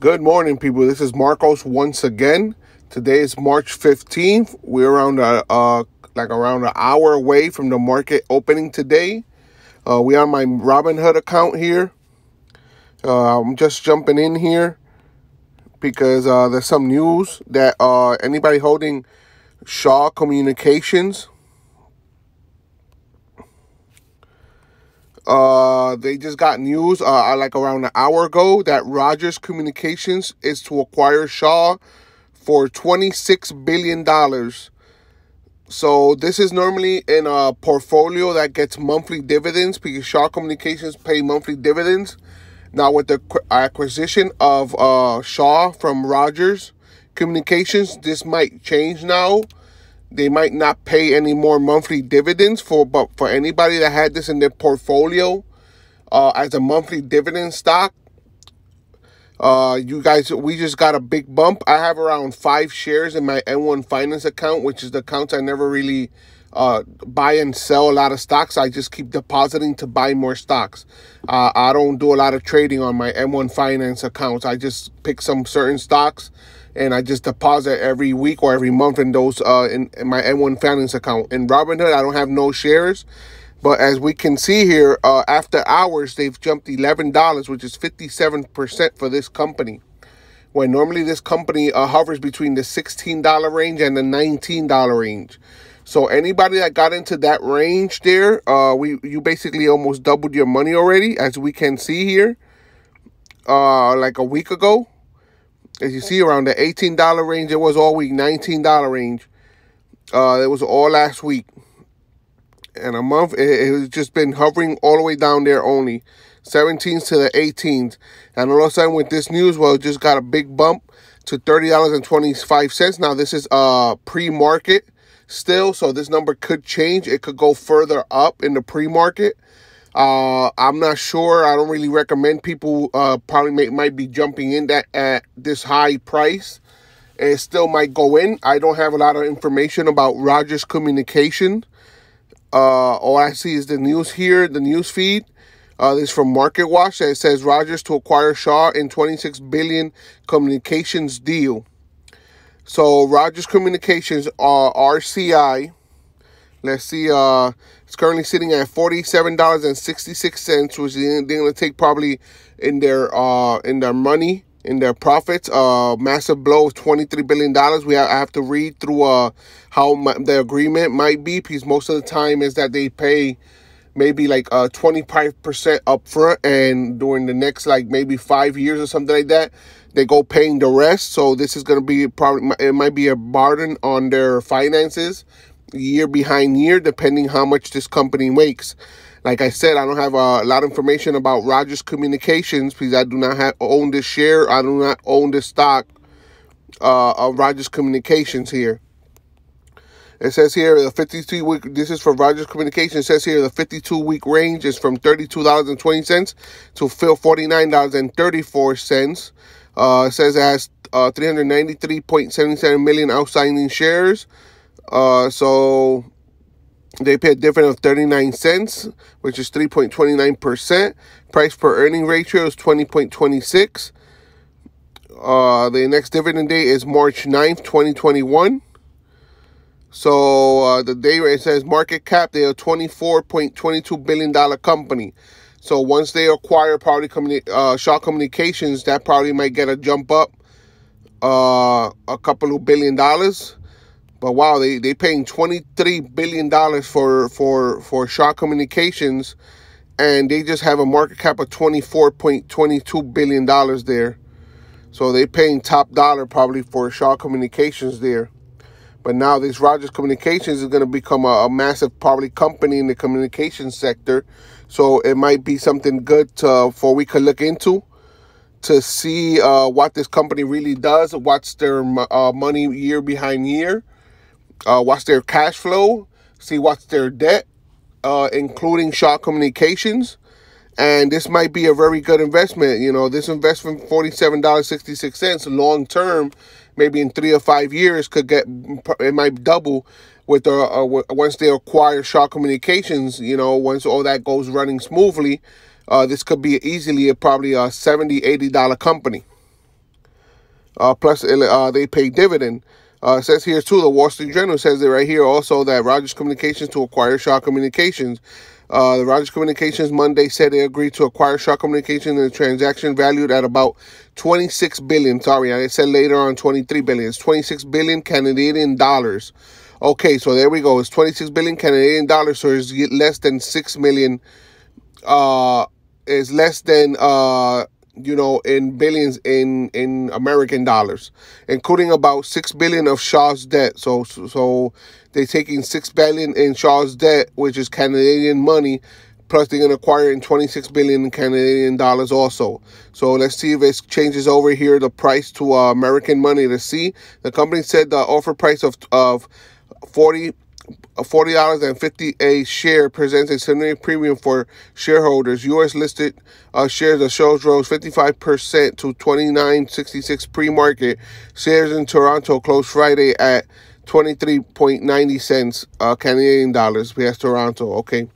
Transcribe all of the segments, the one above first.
Good morning, people. This is Marcos once again. Today is March 15th. We're around around an hour away from the market opening today. We on my Robinhood account here. I'm just jumping in here because there's some news that anybody holding Shaw Communications, they just got news like around an hour ago that Rogers Communications is to acquire Shaw for $26 billion. So this is normally in a portfolio that gets monthly dividends because Shaw Communications pay monthly dividends. Now with the acquisition of Shaw from Rogers Communications, this might change now. They might not pay any more monthly dividends but for anybody that had this in their portfolio as a monthly dividend stock, you guys, we just got a big bump. I have around 5 shares in my N1 Finance account, which is the account I never really buy and sell a lot of stocks. I just keep depositing to buy more stocks. I don't do a lot of trading on my M1 Finance accounts. I just pick some certain stocks and I just deposit every week or every month in those in my M1 Finance account. In Robinhood, I don't have no shares. But as we can see here, after hours, they've jumped $11, which is 57% for this company. When normally this company hovers between the $16 range and the $19 range. So anybody that got into that range there, you basically almost doubled your money already, as we can see here, like a week ago. As you see, around the $18 range, it was all week, $19 range. It was all last week. And a month, it has just been hovering all the way down there only. 17s to the 18s. And all of a sudden with this news, well, it just got a big bump to $30.25. Now, this is pre-market still, so this number could change. It could go further up in the pre-market. I'm not sure. I don't really recommend people probably might be jumping in that at this high price. It still might go in. I don't have a lot of information about Rogers Communication. All I see is the news here, the news feed. This is from MarketWatch. It says Rogers to acquire Shaw in $26 billion communications deal. So Rogers Communications, RCI. Let's see. It's currently sitting at $47.66, which they're going to take probably in their money, in their profits. Massive blow of $23 billion. I have to read through how the agreement might be, because most of the time is that they pay maybe like 25% up front, and during the next like maybe 5 years or something like that, they go paying the rest. So this is going to be probably, it might be a burden on their finances year behind year, depending how much this company makes. Like I said, I don't have a lot of information about Rogers Communications because I do not own this share. I do not own this stock of Rogers Communications here. It says here the 52-week, this is for Rogers Communications. It says here the 52-week range is from $32.20 to $49.34. It says it has 393.77 million outstanding shares. So they pay a dividend of 39 cents, which is 3.29%. Price per earning ratio is 20.26. The next dividend date is March 9th, 2021. So the day it says market cap, they're a $24.22 billion company. So once they acquire probably Shaw Communications, that probably might get a jump up a couple of $1 billion. But wow, they paying $23 billion for Shaw Communications, and they just have a market cap of $24.22 billion there. So they paying top dollar probably for Shaw Communications there. But now this Rogers Communications is going to become a massive probably company in the communications sector. So it might be something good for we could look into to see what this company really does, what's their money year behind year. What's their cash flow, see what's their debt, including Shaw Communications. And this might be a very good investment. You know, this investment, $47.66 long term, maybe in 3 or 5 years, it might double with once they acquire Shaw Communications. You know, once all that goes running smoothly, this could be easily probably a $70, $80 company. plus they pay dividend. It says here too, the Wall Street Journal says it right here also that Rogers Communications to acquire Shaw Communications. The Rogers Communications Monday said they agreed to acquire Shaw Communications in a transaction valued at about 26 billion. Sorry, I said later on 23 billion. It's 26 billion Canadian dollars. Okay, so there we go. It's 26 billion Canadian dollars, so it's less than 6 million. Is less than in billions in American dollars, including about 6 billion of Shaw's debt. So they're taking 6 billion in Shaw's debt, which is Canadian money, plus they're gonna acquire in 26 billion in Canadian dollars also. So let's see if it changes over here the price to American money to see. The company said the offer price of $40.50 a share presents a significant premium for shareholders. U.S. listed shares of Shaws rose 55% to $29.66 pre-market. Shares in Toronto closed Friday at 23.90 cents Canadian dollars. Vs Toronto. Okay.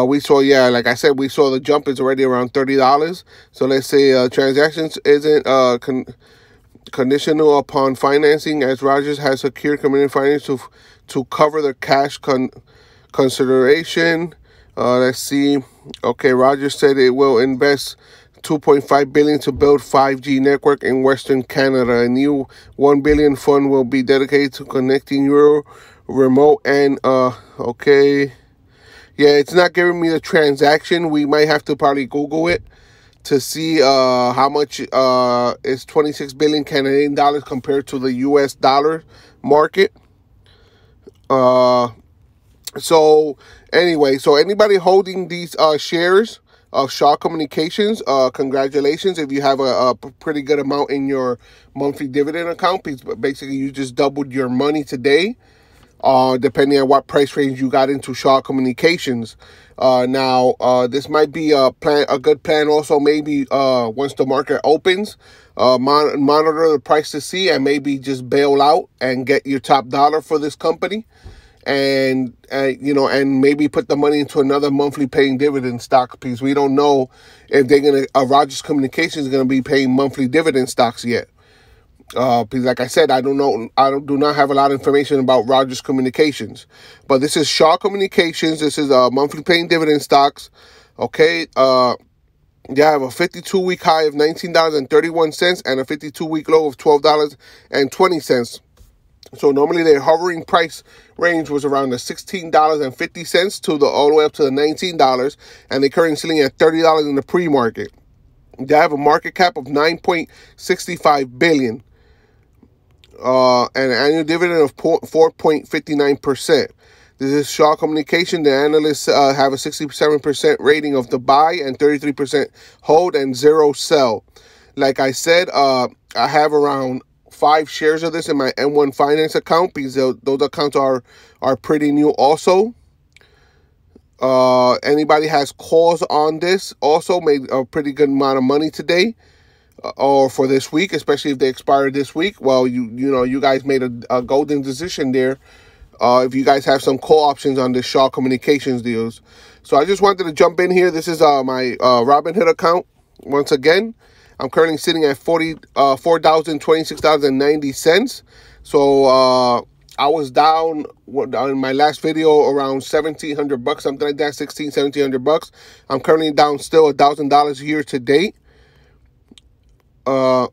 We saw, like I said, we saw the jump is already around $30. So let's say transactions isn't conditional upon financing, as Rogers has secured committed finance to cover the cash consideration. Let's see. Okay, Rogers said it will invest $2.5 billion to build 5G network in Western Canada. A new $1 billion fund will be dedicated to connecting your remote and okay. Yeah, it's not giving me the transaction. We might have to probably Google it to see how much is 26 billion Canadian dollars compared to the US dollar market. So anyway, so anybody holding these shares of Shaw Communications, congratulations. If you have a pretty good amount in your monthly dividend account, basically you just doubled your money today. Depending on what price range you got into Shaw Communications. Now, this might be a good plan also, maybe once the market opens, monitor the price to see and maybe just bail out and get your top dollar for this company. And, and maybe put the money into another monthly paying dividend stock, because we don't know if they're going to, Rogers Communications is going to be paying monthly dividend stocks yet. Because like I said, I don't know. Do not have a lot of information about Rogers Communications, but this is Shaw Communications. This is monthly paying dividend stocks. Okay. They have a 52-week high of $19.31 and a 52-week low of $12.20. So normally their hovering price range was around the $16.50 to the all the way up to the $19, and they're currently sitting at $30 in the pre-market. They have a market cap of $9.65 billion. And an annual dividend of 4.59%. This is Shaw Communication. The analysts have a 67% rating of the buy and 33% hold and 0 sell. Like I said, I have around 5 shares of this in my M1 Finance account, because those accounts are pretty new also. Anybody has calls on this also made a pretty good amount of money today. Or for this week, especially if they expire this week. Well, you guys made a golden decision there. If you guys have some call options on the Shaw Communications deals. So I just wanted to jump in here. This is my Robinhood account. Once again, I'm currently sitting at $4,026.90. So I was down on my last video around $1,700, something like that, $1,700. I'm currently down still $1,000 year to date. I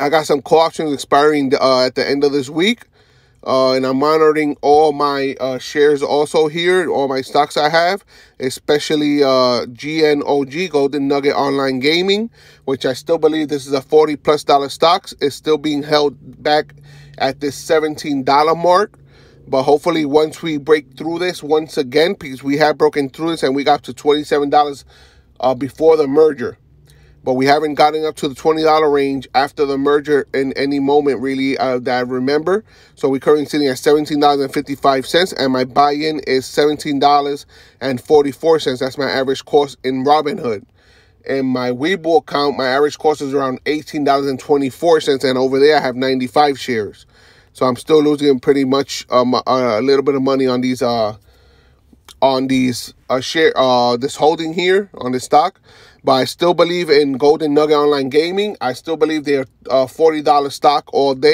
got some call options expiring at the end of this week, and I'm monitoring all my shares also here, all my stocks I have, especially GNOG, Golden Nugget Online Gaming, which I still believe this is a $40+ stocks. It's still being held back at this $17 mark, but hopefully once we break through this once again, because we have broken through this and we got to $27 before the merger. But we haven't gotten up to the $20 range after the merger in any moment, really, that I remember. So we're currently sitting at $17.55, and my buy-in is $17.44. That's my average cost in Robinhood. In my Webull account, my average cost is around $18.24, and over there I have 95 shares. So I'm still losing pretty much a little bit of money on these this holding here on the stock. But I still believe in Golden Nugget Online Gaming. I still believe they're a $40 stock all day.